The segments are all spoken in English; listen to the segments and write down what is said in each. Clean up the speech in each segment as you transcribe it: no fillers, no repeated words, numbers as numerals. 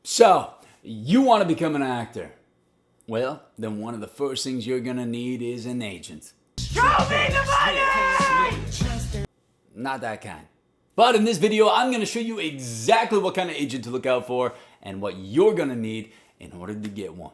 So, you want to become an actor? Well, then one of the first things you're going to need is an agent. Show me the money! Not that kind. But in this video, I'm going to show you exactly what kind of agent to look out for and what you're going to need in order to get one.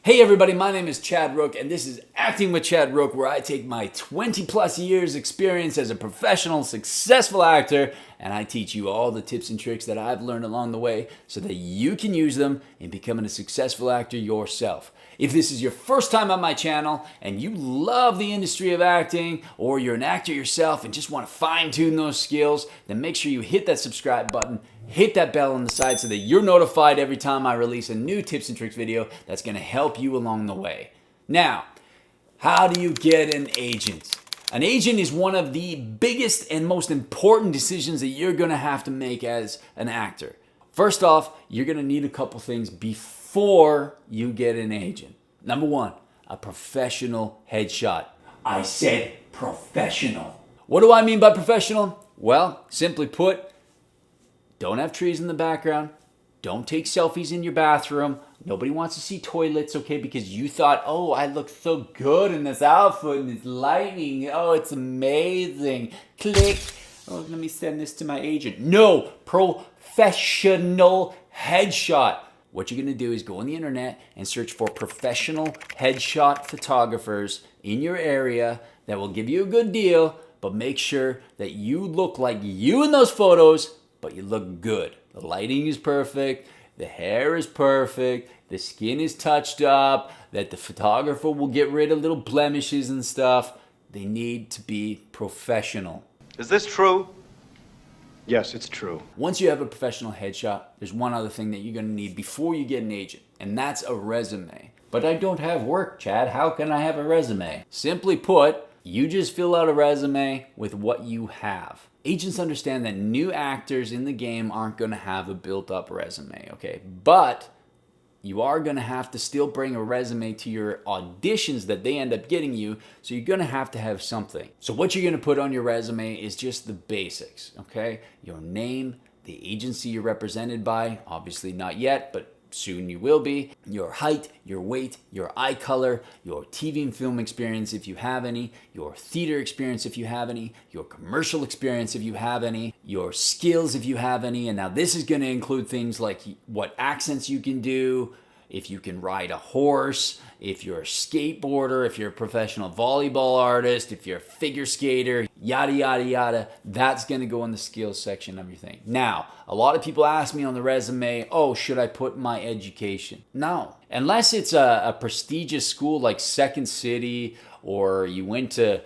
Hey everybody, my name is Chad Rook and this is Acting with Chad Rook, where I take my 20 plus years experience as a professional, successful actor and I teach you all the tips and tricks that I've learned along the way so that you can use them in becoming a successful actor yourself. If this is your first time on my channel and you love the industry of acting, or you're an actor yourself and just want to fine-tune those skills, then make sure you hit that subscribe button, hit that bell on the side so that you're notified every time I release a new tips and tricks video that's going to help you along the way. Now, how do you get an agent? An agent is one of the biggest and most important decisions that you're going to have to make as an actor. First off, you're going to need a couple things before you get an agent. Number one, a professional headshot. I said professional. What do I mean by professional? Well, simply put, don't have trees in the background. Don't take selfies in your bathroom. Nobody wants to see toilets, okay? Because you thought, oh, I look so good in this outfit and this lighting. Oh, it's amazing. Click. Oh, let me send this to my agent. No, professional headshot. What you're gonna do is go on the internet and search for professional headshot photographers in your area that will give you a good deal, but make sure that you look like you in those photos, but you look good. The lighting is perfect, the hair is perfect, the skin is touched up, that the photographer will get rid of little blemishes and stuff. They need to be professional. Is this true? Yes, it's true. Once you have a professional headshot, there's one other thing that you're gonna need before you get an agent, and that's a resume. But I don't have work, Chad. How can I have a resume? Simply put, you just fill out a resume with what you have. Agents understand that new actors in the game aren't gonna have a built-up resume, okay? But you are gonna have to still bring a resume to your auditions that they end up getting you, so you're gonna have to have something. So what you're gonna put on your resume is just the basics, okay? Your name, the agency you're represented by, obviously not yet, but soon you will be, your height, your weight, your eye color, your TV and film experience if you have any, your theater experience if you have any, your commercial experience if you have any, your skills if you have any, and now this is going to include things like what accents you can do, if you can ride a horse, if you're a skateboarder, if you're a professional volleyball artist, if you're a figure skater, yada, yada, yada. That's going to go in the skills section of your thing. Now, a lot of people ask me on the resume, oh, should I put my education? No. Unless it's a prestigious school like Second City, or you went to,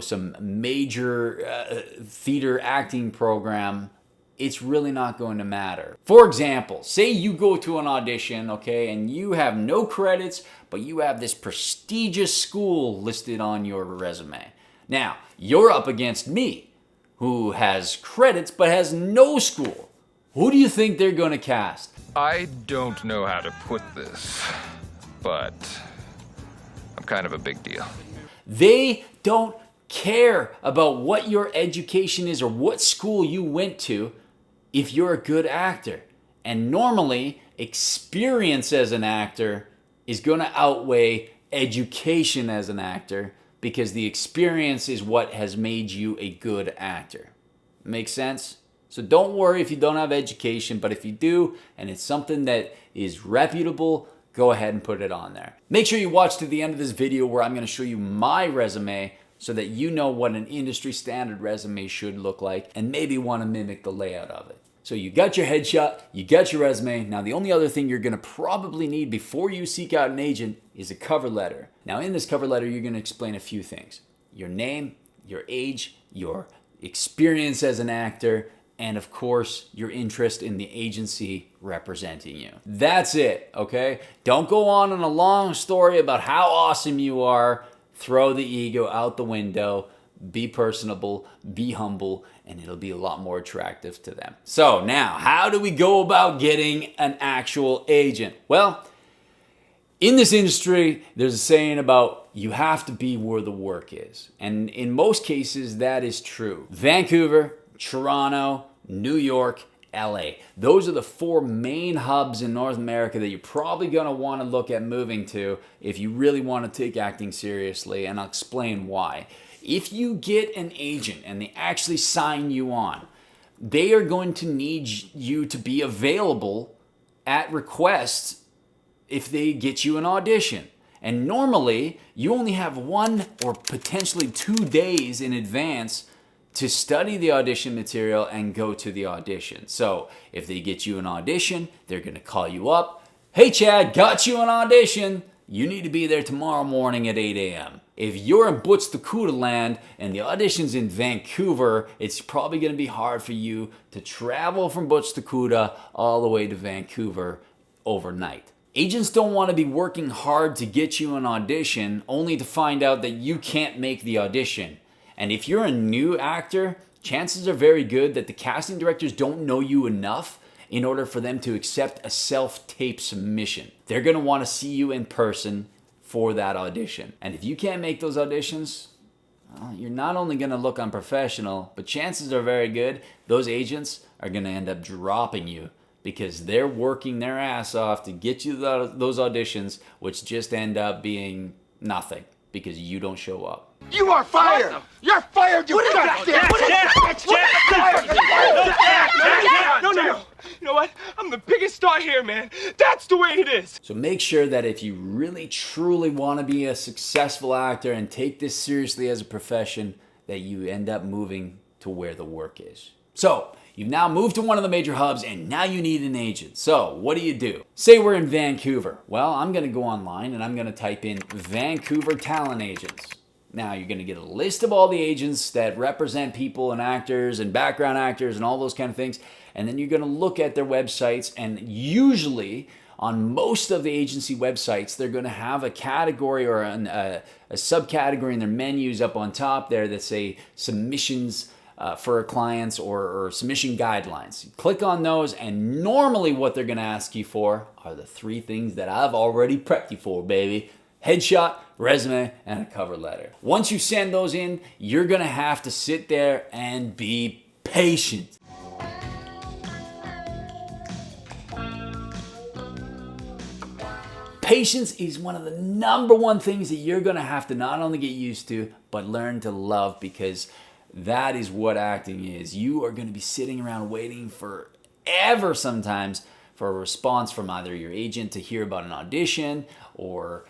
some major theater acting program, it's really not going to matter. For example, say you go to an audition, okay, and you have no credits, but you have this prestigious school listed on your resume. Now, you're up against me, who has credits but has no school. Who do you think they're going to cast? I don't know how to put this, but I'm kind of a big deal. They don't care about what your education is or what school you went to if you're a good actor. And normally, experience as an actor is going to outweigh education as an actor, because the experience is what has made you a good actor. Make sense? So don't worry if you don't have education, but if you do, and it's something that is reputable, go ahead and put it on there. Make sure you watch to the end of this video where I'm going to show you my resume so that you know what an industry standard resume should look like and maybe want to mimic the layout of it. So you got your headshot, you got your resume. Now the only other thing you're going to probably need before you seek out an agent is a cover letter. Now in this cover letter, you're going to explain a few things. Your name, your age, your experience as an actor, and of course, your interest in the agency representing you. That's it, okay? Don't go on a long story about how awesome you are. Throw the ego out the window. Be personable, be humble, and it'll be a lot more attractive to them. So now, how do we go about getting an actual agent? Well, in this industry, there's a saying about you have to be where the work is. And in most cases, that is true. Vancouver, Toronto, New York, LA. Those are the 4 main hubs in North America that you're probably going to want to look at moving to if you really want to take acting seriously, and I'll explain why. If you get an agent and they actually sign you on, they are going to need you to be available at request if they get you an audition. And normally, you only have 1 or potentially 2 days in advance to study the audition material and go to the audition. So if they get you an audition, they're going to call you up. Hey, Chad, got you an audition. You need to be there tomorrow morning at 8 a.m. If you're in Butch-Dakota land and the audition's in Vancouver, it's probably going to be hard for you to travel from Butch-Dakota all the way to Vancouver overnight. Agents don't want to be working hard to get you an audition only to find out that you can't make the audition. And if you're a new actor, chances are very good that the casting directors don't know you enough in order for them to accept a self-tape submission. They're going to want to see you in person for that audition. And if you can't make those auditions, well, you're not only going to look unprofessional, but chances are very good those agents are going to end up dropping you because they're working their ass off to get you those auditions, which just end up being nothing because you don't show up. You are fired! Awesome. You're fired, you goddamn! No. You know what? I'm the biggest star here, man. That's the way it is. So make sure that if you really truly want to be a successful actor and take this seriously as a profession, that you end up moving to where the work is. So you've now moved to one of the major hubs and now you need an agent. So what do? Say we're in Vancouver. Well, I'm going to go online and I'm going to type in Vancouver talent agents. Now you're going to get a list of all the agents that represent people and actors and background actors and all those kind of things. And then you're going to look at their websites, and usually on most of the agency websites, they're going to have a category or a subcategory in their menus up on top there that say submissions for clients or submission guidelines. You click on those, and normally what they're going to ask you for are the 3 things that I've already prepped you for, baby. Headshot, resume, and a cover letter. Once you send those in, you're going to have to sit there and be patient. Patience is one of the #1 things that you're going to have to not only get used to, but learn to love, because that is what acting is. You are going to be sitting around waiting forever sometimes for a response from either your agent to hear about an audition, or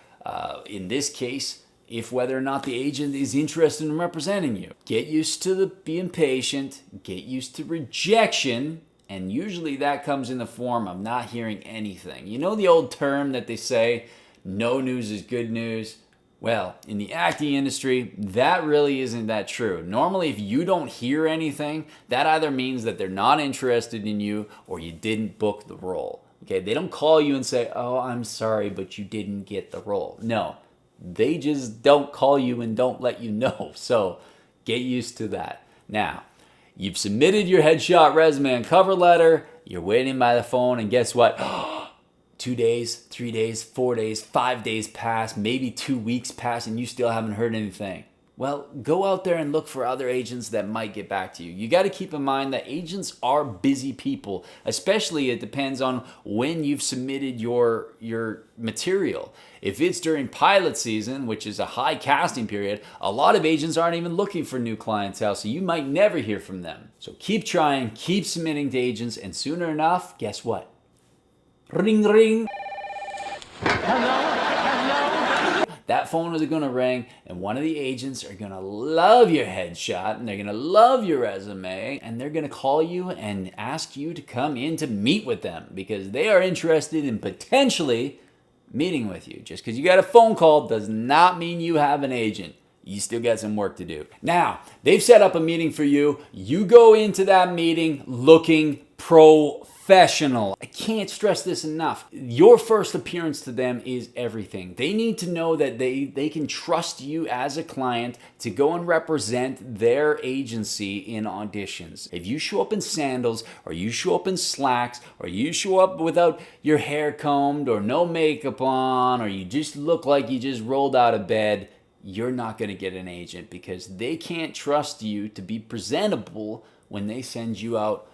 in this case, if whether or not the agent is interested in representing you. Get used to being patient, get used to rejection, and usually that comes in the form of not hearing anything. You know the old term that they say, no news is good news? Well, in the acting industry, that really isn't that true. Normally, if you don't hear anything, that either means that they're not interested in you or you didn't book the role. Okay, they don't call you and say, oh, I'm sorry, but you didn't get the role. No, they just don't call you and don't let you know. So get used to that. Now, you've submitted your headshot, resume, and cover letter. You're waiting by the phone, and guess what? 2 days, 3 days, 4 days, 5 days pass, maybe 2 weeks pass, and you still haven't heard anything. Well, go out there and look for other agents that might get back to you. You got to keep in mind that agents are busy people, especially it depends on when you've submitted your material. If it's during pilot season, which is a high casting period, a lot of agents aren't even looking for new clientele, so you might never hear from them. So keep trying, keep submitting to agents, and sooner enough, guess what? Ring, ring. That phone is going to ring, and one of the agents are going to love your headshot, and they're going to love your resume, and they're going to call you and ask you to come in to meet with them because they are interested in potentially meeting with you. Just because you got a phone call does not mean you have an agent. You still got some work to do. Now, they've set up a meeting for you. You go into that meeting looking professional. I can't stress this enough. Your first appearance to them is everything. They need to know that they can trust you as a client to go and represent their agency in auditions. If you show up in sandals, or you show up in slacks, or you show up without your hair combed or no makeup on, or you just look like you just rolled out of bed, you're not going to get an agent because they can't trust you to be presentable when they send you out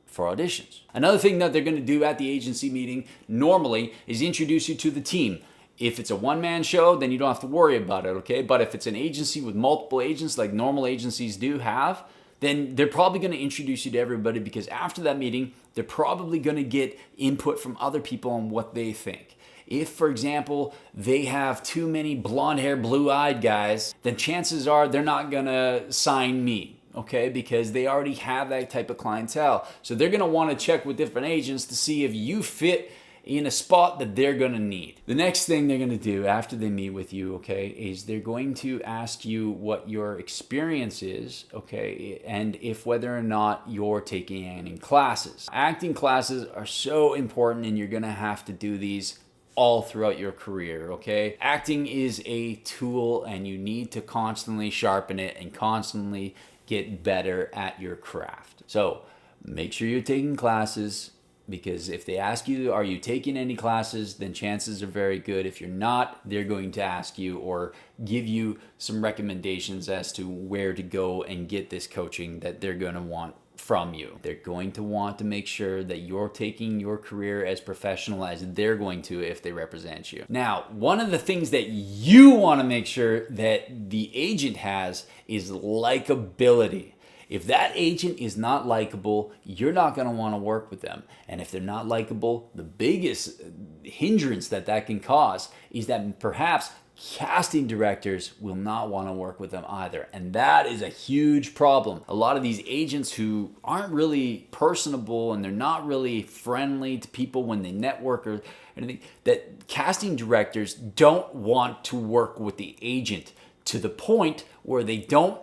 for auditions. Another thing that they're going to do at the agency meeting normally is introduce you to the team. If it's a one-man show, then you don't have to worry about it, okay? But if it's an agency with multiple agents like normal agencies do have, then they're probably going to introduce you to everybody, because after that meeting, they're probably going to get input from other people on what they think. If, for example, they have too many blonde-haired, blue-eyed guys, then chances are they're not going to sign me, okay? Because they already have that type of clientele. So they're going to want to check with different agents to see if you fit in a spot that they're going to need. The next thing they're going to do after they meet with you, okay, is they're going to ask you what your experience is, okay, and if whether or not you're taking any classes. Acting classes are so important, and you're going to have to do these all throughout your career, okay? Acting is a tool, and you need to constantly sharpen it and constantly get better at your craft. So make sure you're taking classes, because if they ask you, are you taking any classes, then chances are very good. If you're not, they're going to ask you or give you some recommendations as to where to go and get this coaching that they're going to want from you. They're going to want to make sure that you're taking your career as professional as they're going to if they represent you. Now, one of the things that you want to make sure that the agent has is likability. If that agent is not likable, you're not going to want to work with them. And if they're not likable, the biggest hindrance that can cause is that perhaps casting directors will not want to work with them either. And that is a huge problem. A lot of these agents who aren't really personable and they're not really friendly to people when they network or anything, that casting directors don't want to work with the agent to the point where they don't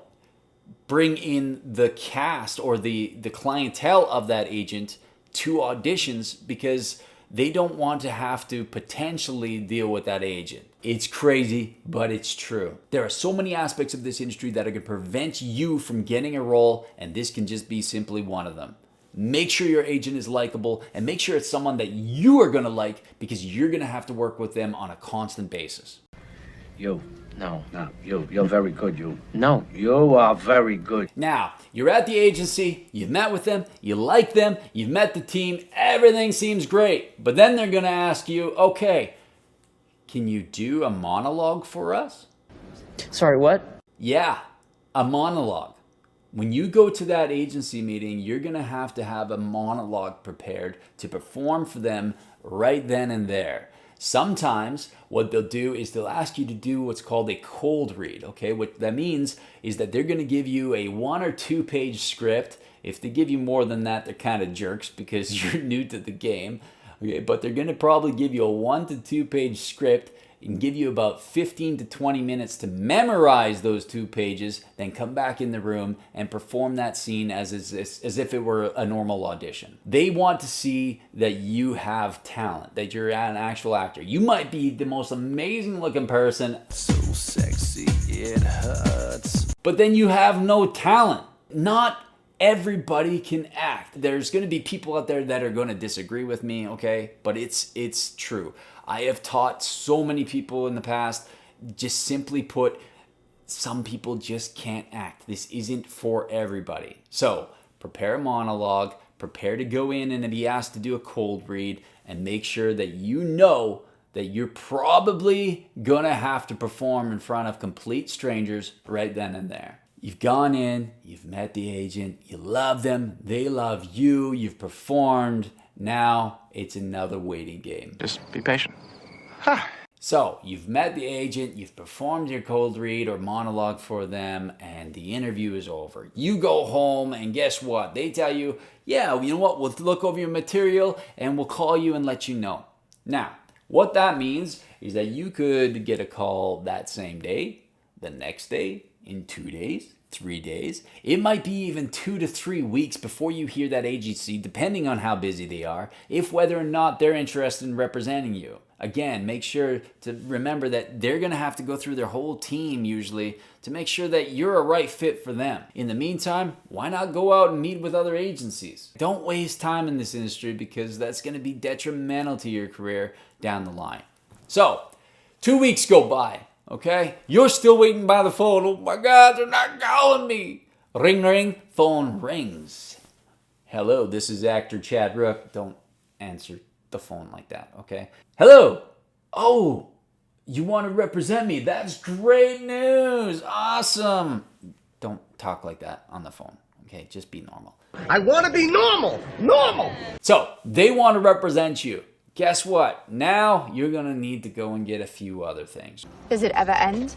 bring in the cast or the clientele of that agent to auditions because they don't want to have to potentially deal with that agent. It's crazy, but it's true. There are so many aspects of this industry that are going to prevent you from getting a role, and this can just be simply one of them. Make sure your agent is likable, and make sure it's someone that you are going to like, because you're going to have to work with them on a constant basis. No, you're very good, you. No, you are very good. Now, you're at the agency, you've met with them, you like them, you've met the team, everything seems great. But then they're going to ask you, okay, can you do a monologue for us? Sorry, what? Yeah, a monologue. When you go to that agency meeting, you're going to have a monologue prepared to perform for them right then and there. Sometimes what they'll do is they'll ask you to do what's called a cold read, okay? What that means is that they're going to give you a 1 or 2 page script. If they give you more than that, they're kind of jerks because you're new to the game, okay? But they're going to probably give you a 1 to 2 page script and give you about 15 to 20 minutes to memorize those 2 pages, then come back in the room and perform that scene as if it were a normal audition. They want to see that you have talent, that you're an actual actor. You might be the most amazing looking person, So sexy, it hurts. but then you have no talent. Not everybody can act. There's going to be people out there that are going to disagree with me, okay? But it's true. I have taught so many people in the past, just simply put, some people just can't act. This isn't for everybody. So prepare a monologue, prepare to go in and be asked to do a cold read, and make sure that you know that you're probably gonna have to perform in front of complete strangers right then and there. You've gone in, you've met the agent, you love them, they love you, you've performed. Now it's another waiting game. Just be patient. So you've met the agent, you've performed your cold read or monologue for them, and the interview is over. You go home, and guess what? They tell you, yeah, you know what? We'll look over your material and we'll call you and let you know. Now, what that means is that you could get a call that same day, the next day, in 2 days, 3 days. It might be even 2 to 3 weeks before you hear that agency, depending on how busy they are, if whether or not they're interested in representing you. Again, make sure to remember that they're going to have to go through their whole team usually to make sure that you're a right fit for them. In the meantime, why not go out and meet with other agencies? Don't waste time in this industry, because that's going to be detrimental to your career down the line. So, 2 weeks go by. Okay? You're still waiting by the phone. Oh my God, they're not calling me. Ring, ring, phone rings. Hello, this is actor Chad Rook. Don't answer the phone like that, okay? Hello. Oh, you want to represent me? That's great news. Awesome. Don't talk like that on the phone, okay? Just be normal. I want to be normal. Normal. So they want to represent you. Guess what? Now you're going to need to go and get a few other things. Does it ever end?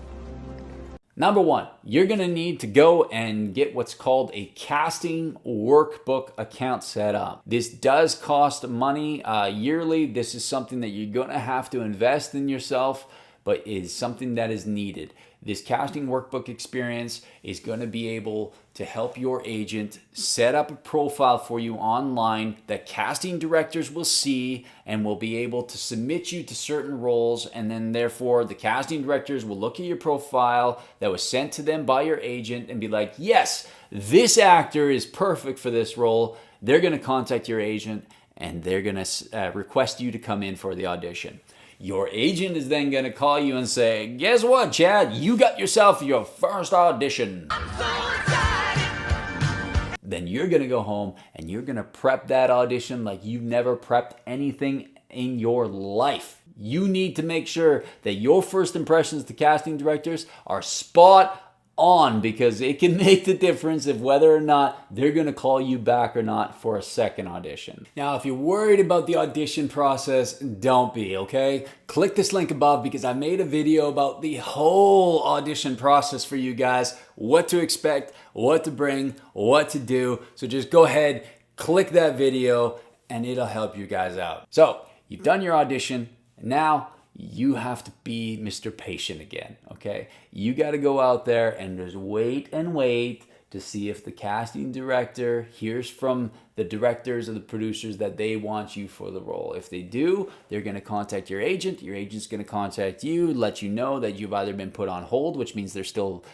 Number one, you're going to need to go and get what's called a casting workbook account set up. This does cost money yearly. This is something that you're going to have to invest in yourself, but is something that is needed. This casting workbook experience is going to be able to help your agent set up a profile for you online that casting directors will see and will be able to submit you to certain roles, and then therefore the casting directors will look at your profile that was sent to them by your agent and be like, yes, this actor is perfect for this role. They're going to contact your agent and they're going to request you to come in for the audition. Your agent is then going to call you and say, guess what, Chad? You got yourself your first audition. I'm so excited. Then you're going to go home and you're going to prep that audition like you've never prepped anything in your life. You need to make sure that your first impressions to casting directors are spot on, because it can make the difference of whether or not they're going to call you back or not for a second audition. Now, if you're worried about the audition process, don't be, okay? Click this link above because I made a video about the whole audition process for you guys, what to expect, what to bring, what to do. So just go ahead, click that video, and it'll help you guys out. So you've done your audition. Now you have to be Mr. Patient again, okay? You got to go out there and just wait and wait to see if the casting director hears from the directors or the producers that they want you for the role. If they do, they're going to contact your agent. Your agent's going to contact you, let you know that you've either been put on hold, which means they're still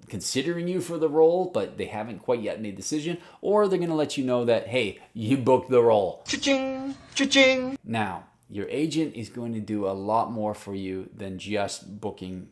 considering you for the role, but they haven't quite yet made a decision, or they're going to let you know that, hey, you booked the role. Cha-ching! Cha-ching! Now, your agent is going to do a lot more for you than just booking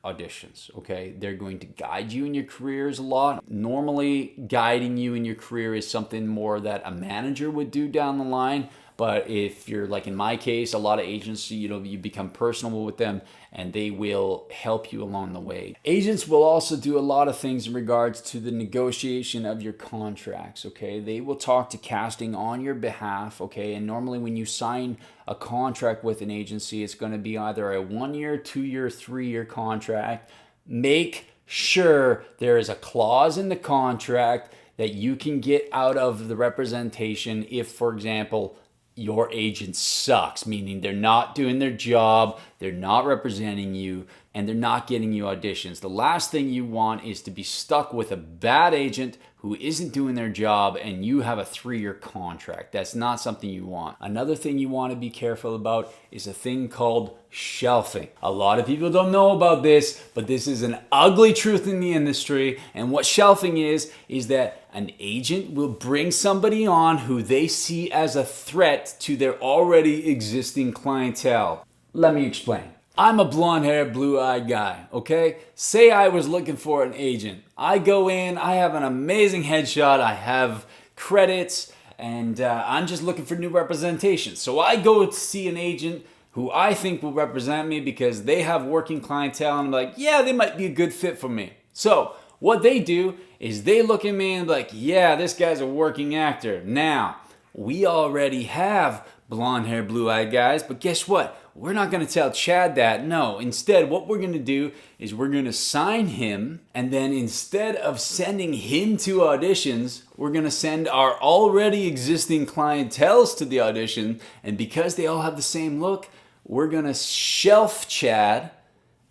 auditions, okay? They're going to guide you in your careers a lot. Normally, guiding you in your career is something more that a manager would do down the line. But if you're like in my case, a lot of agents, you become personable with them and they will help you along the way. Agents will also do a lot of things in regards to the negotiation of your contracts, okay? They will talk to casting on your behalf, okay? And normally when you sign a contract with an agency, it's going to be either a 1-year, 2-year, 3-year contract. Make sure there is a clause in the contract that you can get out of the representation if, for example, your agent sucks, meaning they're not doing their job, they're not representing you, and they're not getting you auditions. The last thing you want is to be stuck with a bad agent who isn't doing their job and you have a 3-year contract. That's not something you want. Another thing you want to be careful about is a thing called shelving. A lot of people don't know about this, but this is an ugly truth in the industry. And what shelving is that an agent will bring somebody on who they see as a threat to their already existing clientele. Let me explain. I'm a blonde-haired, blue-eyed guy, okay? Say I was looking for an agent. I go in, I have an amazing headshot, I have credits, and I'm just looking for new representation. So I go to see an agent who I think will represent me because they have working clientele, and I'm like, yeah, they might be a good fit for me. So what they do is they look at me and be like, yeah, this guy's a working actor. Now, we already have blonde-haired, blue-eyed guys, but guess what? We're not going to tell Chad that. No, instead, what we're going to do is we're going to sign him, and then instead of sending him to auditions, we're going to send our already existing clienteles to the audition, and because they all have the same look, we're going to shelf Chad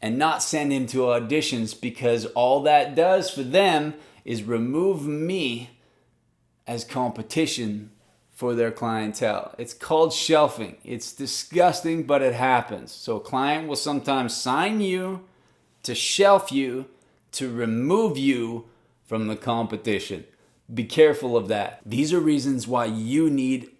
and not send him to auditions, because all that does for them is remove me as competition for their clientele. It's called shelving. It's disgusting, but it happens. So a client will sometimes sign you to shelf you to remove you from the competition. Be careful of that. These are reasons why you need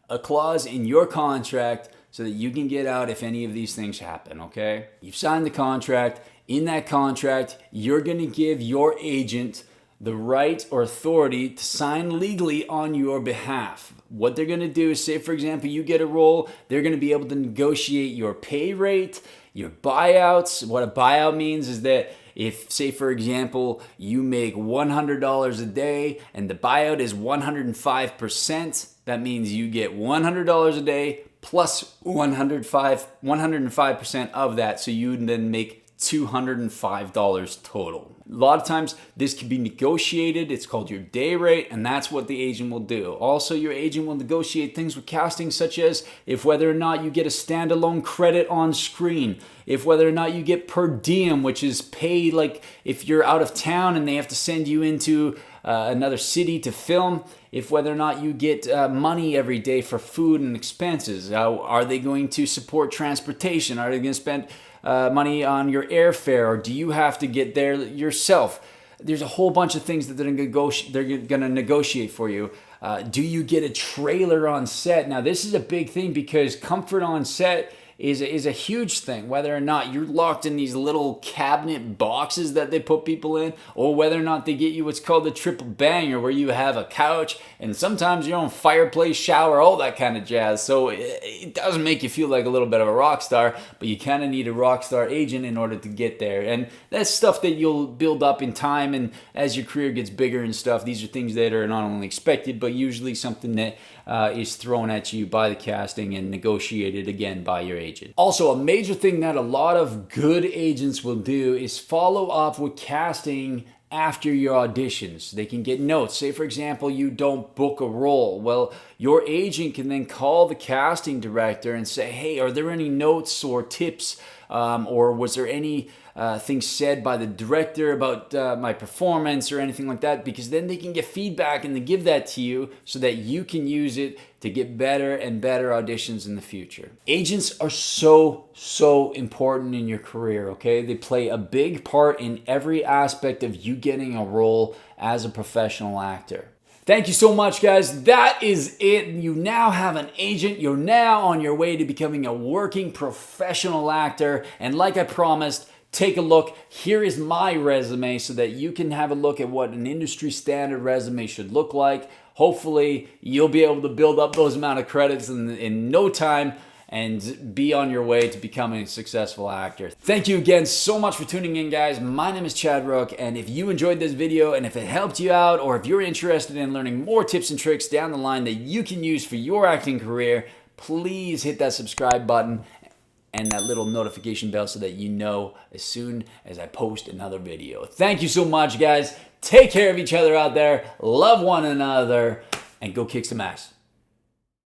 a clause in your contract so that you can get out if any of these things happen, okay? You've signed the contract. In that contract, you're going to give your agent the right or authority to sign legally on your behalf. What they're going to do is, say for example, you get a role, they're going to be able to negotiate your pay rate, your buyouts. What a buyout means is that if, say for example, you make $100 a day and the buyout is 105%, that means you get $100 a day plus 105% of that, so you then make $205 total. A lot of times this can be negotiated. It's called your day rate, and that's what the agent will do. Also, your agent will negotiate things with casting, such as if whether or not you get a standalone credit on screen, if whether or not you get per diem, which is paid like if you're out of town and they have to send you into another city to film, if whether or not you get money every day for food and expenses. Are they going to support transportation? Are they going to spend money on your airfare, or do you have to get there yourself? There's a whole bunch of things that they're going to negotiate for you. Do you get a trailer on set? Now, this is a big thing because comfort on set is a huge thing. Whether or not you're locked in these little cabinet boxes that they put people in, or whether or not they get you what's called the triple banger, where you have a couch and sometimes your own fireplace, shower, all that kind of jazz. So it does make you feel like a little bit of a rock star, but you kind of need a rock star agent in order to get there. And that's stuff that you'll build up in time, and as your career gets bigger and stuff, these are things that are not only expected, but usually something that is thrown at you by the casting and negotiated again by your agent. Also, a major thing that a lot of good agents will do is follow up with casting after your auditions. They can get notes. Say, for example, you don't book a role. Well, your agent can then call the casting director and say, hey, are there any notes or tips, or was there any things said by the director about my performance or anything like that? Because then they can get feedback and they give that to you so that you can use it to get better and better auditions in the future. Agents are so important in your career, okay? They play a big part in every aspect of you getting a role as a professional actor. Thank you so much, guys. That is it. You now have an agent. You're now on your way to becoming a working professional actor. And like I promised, take a look. Here is my resume so that you can have a look at what an industry standard resume should look like. Hopefully, you'll be able to build up those amount of credits in no time and be on your way to becoming a successful actor. Thank you again so much for tuning in, guys. My name is Chad Rook, and if you enjoyed this video and if it helped you out, or if you're interested in learning more tips and tricks down the line that you can use for your acting career, please hit that subscribe button and that little notification bell so that you know as soon as I post another video. Thank you so much, guys. Take care of each other out there. Love one another and go kick some ass.